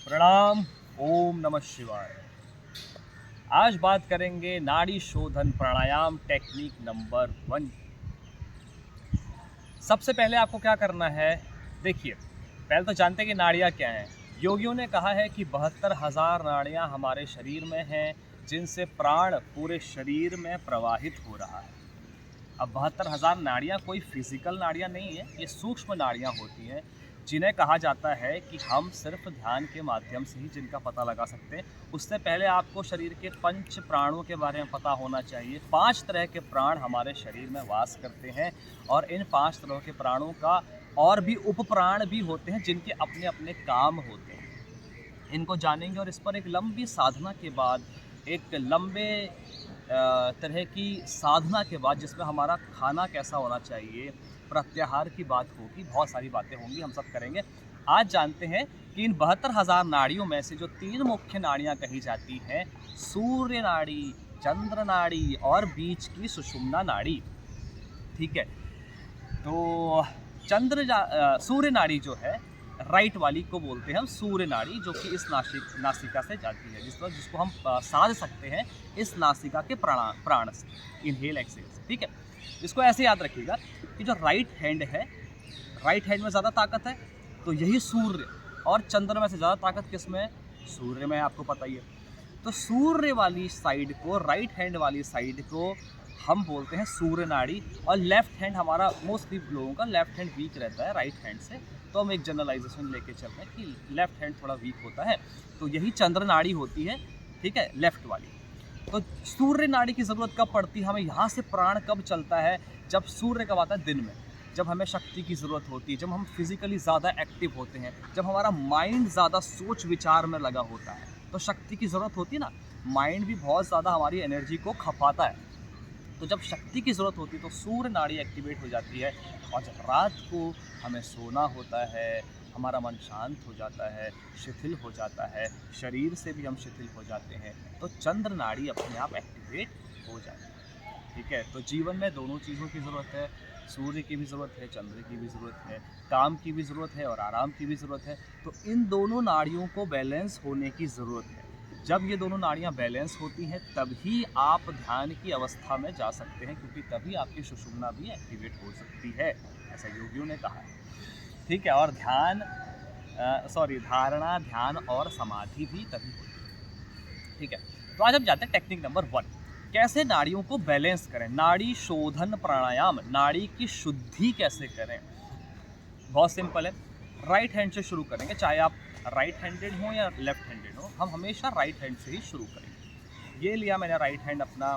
प्रणाम। ओम नमः शिवाय। आज बात करेंगे नाड़ी शोधन प्राणायाम टेक्निक नंबर 1। सबसे पहले आपको क्या करना है, देखिए पहले तो जानते हैं कि नाड़ियाँ क्या हैं। योगियों ने कहा है कि 72,000 नाड़ियाँ हमारे शरीर में हैं, जिनसे प्राण पूरे शरीर में प्रवाहित हो रहा है। अब 72,000 नाड़ियाँ कोई फिजिकल नाड़ियाँ नहीं है, ये सूक्ष्म नाड़ियाँ होती हैं, जिन्हें कहा जाता है कि हम सिर्फ ध्यान के माध्यम से ही जिनका पता लगा सकते हैं। उससे पहले आपको शरीर के पंच प्राणों के बारे में पता होना चाहिए। 5 तरह के प्राण हमारे शरीर में वास करते हैं और इन 5 तरह के प्राणों का और भी उपप्राण भी होते हैं, जिनके अपने अपने काम होते हैं। इनको जानेंगे और इस पर एक लंबी साधना के बाद, एक लंबे तरह की साधना के बाद, जिसमें हमारा खाना कैसा होना चाहिए, प्रत्याहार की बात होगी, बहुत सारी बातें होंगी, हम सब करेंगे। आज जानते हैं कि इन 72,000 नाड़ियों में से जो 3 मुख्य नाड़ियाँ कही जाती हैं, सूर्य नाड़ी, चंद्र नाड़ी और बीच की सुषुम्ना नाड़ी। ठीक है, तो सूर्य नाड़ी जो है, राइट वाली को बोलते हैं हम सूर्य नाड़ी, जो कि इस नासिका से जाती है, जिसको हम साध सकते हैं इस नासिका के प्राण से, इनहेल एक्सहेल से। ठीक है, इसको ऐसे याद रखिएगा कि जो राइट हैंड है, राइट हैंड में ज़्यादा ताकत है, तो यही सूर्य, और चंद्र में से ज़्यादा ताकत किस में है? सूर्य में, आपको पता ही है। तो सूर्य वाली साइड को, राइट हैंड वाली साइड को हम बोलते हैं सूर्य नाड़ी। और लेफ्ट हैंड हमारा, मोस्टली लोगों का लेफ्ट हैंड वीक रहता है राइट हैंड से, तो हम एक जनरलाइजेशन लेके चल रहे हैं कि लेफ्ट हैंड थोड़ा वीक होता है, तो यही चंद्र नाड़ी होती है। ठीक है, लेफ्ट वाली। तो सूर्य नाड़ी की ज़रूरत कब पड़ती है हमें? यहाँ से प्राण कब चलता है? जब सूर्य कब आता है? दिन में, जब हमें शक्ति की ज़रूरत होती है, जब हम फिजिकली ज़्यादा एक्टिव होते हैं, जब हमारा माइंड ज़्यादा सोच विचार में लगा होता है, तो शक्ति की ज़रूरत होती है ना। माइंड भी बहुत ज़्यादा हमारी एनर्जी को खपाता है, तो जब शक्ति की ज़रूरत होती है तो सूर्य नाड़ी एक्टिवेट हो जाती है। और जब रात को हमें सोना होता है, हमारा मन शांत हो जाता है, शिथिल हो जाता है, शरीर से भी हम शिथिल हो जाते हैं, तो चंद्र नाड़ी अपने आप एक्टिवेट हो जाती है। ठीक है, तो जीवन में दोनों चीज़ों की ज़रूरत है, सूर्य की भी ज़रूरत है, चंद्र की भी ज़रूरत है, काम की भी ज़रूरत है और आराम की भी ज़रूरत है। तो इन दोनों नाड़ियों को बैलेंस होने की ज़रूरत है। जब ये दोनों नाड़ियाँ बैलेंस होती हैं, तभी आप ध्यान की अवस्था में जा सकते हैं, क्योंकि तभी आपकी सुषुम्ना भी एक्टिवेट हो सकती है, ऐसा योगियों ने कहा है। ठीक है, और धारणा, ध्यान और समाधि भी तभी होती है। ठीक है, तो आज हम जाते हैं टेक्निक नंबर 1, कैसे नाड़ियों को बैलेंस करें। नाड़ी शोधन प्राणायाम, नाड़ी की शुद्धि कैसे करें? बहुत सिंपल है, राइट हैंड से शुरू करेंगे, चाहे आप राइट हैंडेड हो या लेफ्ट हैंडेड हो, हम हमेशा राइट हैंड से ही शुरू करेंगे। ये लिया मैंने राइट हैंड अपना,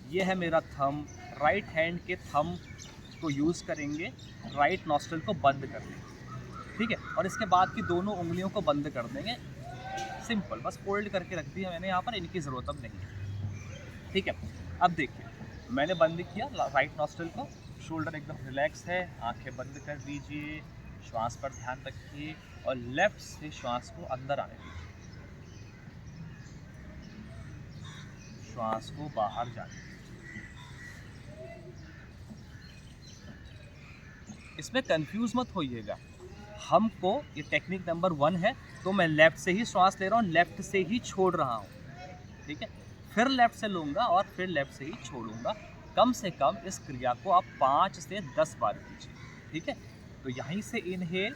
ये है मेरा थंब। राइट हैंड के थंब को यूज़ करेंगे राइट नॉस्ट्रिल को बंद करने। ठीक है, और इसके बाद की दोनों उंगलियों को बंद कर देंगे। सिंपल, बस फोल्ड करके रख दिया मैंने यहाँ पर, इनकी ज़रूरत अब नहीं है। ठीक है, अब देखिए मैंने बंद किया राइट नॉस्ट्रिल को, शोल्डर एकदम रिलैक्स है, आंखें बंद कर दीजिए, श्वास पर ध्यान रखिए और लेफ्ट से श्वास को अंदर आने दीजिए, श्वास को बाहर जाने दीजिए। इसमें कंफ्यूज मत होइएगा, हमको ये टेक्निक नंबर 1 है, तो मैं लेफ्ट से ही श्वास ले रहा हूँ, लेफ्ट से ही छोड़ रहा हूँ। ठीक है, फिर लेफ्ट से लूँगा और फिर लेफ्ट से ही छोड़ूंगा। कम से कम इस क्रिया को आप 5 से 10 बार कीजिए। ठीक है, तो यहीं से इनहेल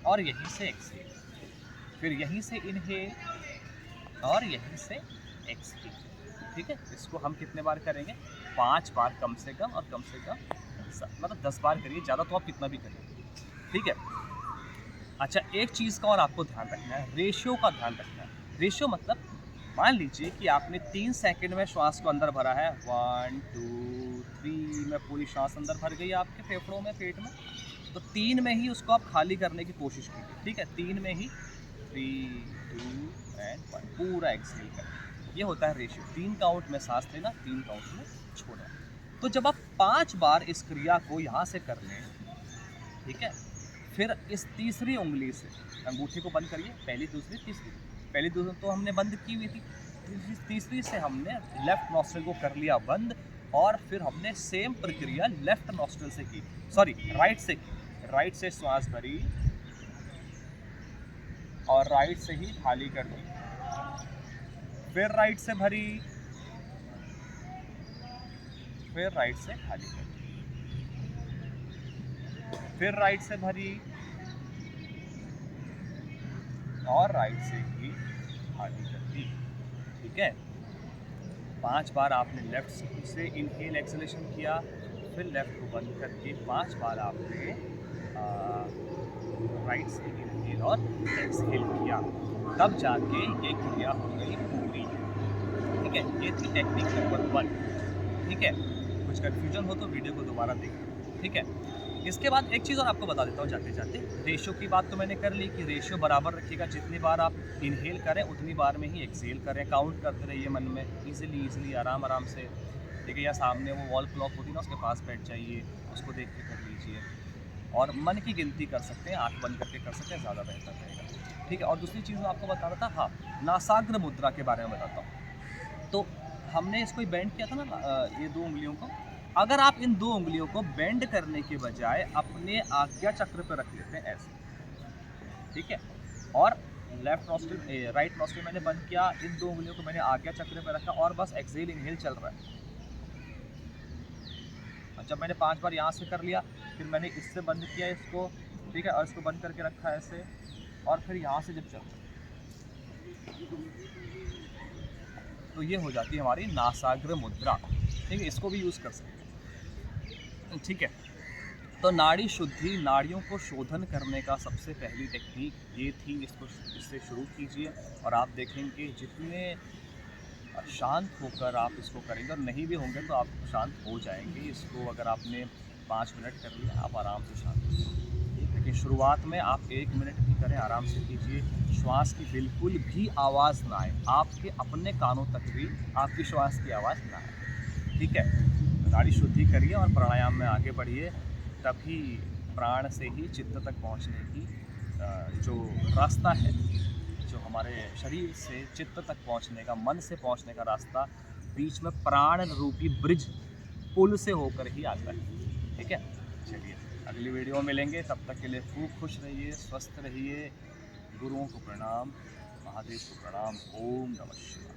और यहीं से एक्सहेल, फिर यहीं से इनहेल और यहीं से एक्सहेल। ठीक है, इसको हम कितने बार करेंगे? 5 बार कम से कम, और कम से कम मतलब 10 बार करिए, ज़्यादा तो आप कितना भी करिए। ठीक है, अच्छा एक चीज़ का और आपको ध्यान रखना है, रेशियो का ध्यान रखना है। रेशियो मतलब, मान लीजिए कि आपने 3 सेकंड में श्वास को अंदर भरा है, 1 2 3 में पूरी श्वास अंदर भर गई आपके फेफड़ों में, पेट में, तो 3 में ही उसको आप खाली करने की कोशिश कीजिए। ठीक है, 3 में ही 3 2 एंड 1 पूरा एक्सहेल करें। ये होता है रेशियो, 3 काउंट में सांस लेना, 3 काउंट में छोड़ना। तो जब आप 5 बार इस क्रिया को यहाँ से कर लें, ठीक है, फिर इस तीसरी उंगली से अंगूठी को बंद करिए, पहली दूसरी तीसरी। पहली दूसरी तो हमने बंद की हुई थी, तीसरी से हमने लेफ्ट नॉस्ट्रिल को कर लिया बंद, और फिर हमने सेम प्रक्रिया लेफ्ट नॉस्ट्रिल से की, राइट से की। राइट से श्वास भरी, और राइट से ही खाली कर दी, फिर राइट से भरी, फिर राइट से खाली कर दी, फिर राइट से भरी और राइट से ही खाली कर दी। ठीक है, 5 बार आपने लेफ्ट से इनहेल एक्सलेशन किया, फिर लेफ्ट को बंद करके 5 बार आपने राइट से इनहेल और एक्सहेल किया, तब जाके ये क्रिया हो गई पूरी। ठीक है, ये थी टेक्निक नंबर 1। ठीक है, कुछ कन्फ्यूजन हो तो वीडियो को दोबारा देखें। ठीक है, इसके बाद एक चीज़ और आपको बता देता हूँ जाते जाते। रेशियो की बात तो मैंने कर ली कि रेशियो बराबर रखिएगा, जितनी बार आप इनहेल करें उतनी बार में ही एक्सहेल करें, काउंट करते रहिए मन में, इजीली आराम से। देखिए, या सामने वो वॉल क्लॉक होती है ना, उसके पास बैठ जाइए, उसको देख के कर लीजिए, और मन की गिनती कर सकते हैं, आँख बंद करके कर सकते हैं, ज़्यादा बेहतर रहेगा। ठीक है, और दूसरी चीज़ मैं आपको बता रहा था, हाँ, नासाग्र मुद्रा के बारे में बताता हूँ। तो हमने इसको बेंड किया था ना, ये 2 उंगलियों को। अगर आप इन 2 उंगलियों को बेंड करने के बजाय अपने आज्ञा चक्र पर रख लेते हैं ऐसे, ठीक है, और लेफ्ट नॉस्ट्रिल राइट नॉस्ट्रिल मैंने बंद किया, इन 2 उंगलियों को मैंने आज्ञा चक्र पर रखा और बस एक्सहेल इनहेल चल रहा है। जब मैंने 5 बार यहाँ से कर लिया, फिर मैंने इससे बंद किया इसको, ठीक है, और इसको बंद करके रखा है ऐसे, और फिर यहाँ से जब चलता है तो ये हो जाती है हमारी नासाग्र मुद्रा। ठीक है, इसको भी यूज़ कर सकते हैं। ठीक है, तो नाड़ी शुद्धि, नाड़ियों को शोधन करने का सबसे पहली टेक्निक ये थी, इससे शुरू कीजिए और आप देखेंगे जितने शांत होकर आप इसको करेंगे, और नहीं भी होंगे तो आप शांत हो जाएंगे। इसको अगर आपने 5 मिनट कर लिया, आप आराम से शांत हो जाएंगे। लेकिन शुरुआत में आप 1 मिनट भी करें, आराम से कीजिए, श्वास की बिल्कुल भी आवाज़ ना आए, आपके अपने कानों तक भी आपकी श्वास की आवाज़ ना आए। ठीक है, नाड़ी शुद्धि करिए और प्राणायाम में आगे बढ़िए, तभी प्राण से ही चित्त तक पहुंचने की जो रास्ता है, जो हमारे शरीर से चित्त तक पहुंचने का, मन से पहुंचने का रास्ता, बीच में प्राण रूपी ब्रिज, पुल से होकर ही आता है। ठीक है, चलिए अगली वीडियो में मिलेंगे, तब तक के लिए खूब खुश रहिए, स्वस्थ रहिए। गुरुओं को प्रणाम, महादेव को प्रणाम। ओम नमः शिवाय।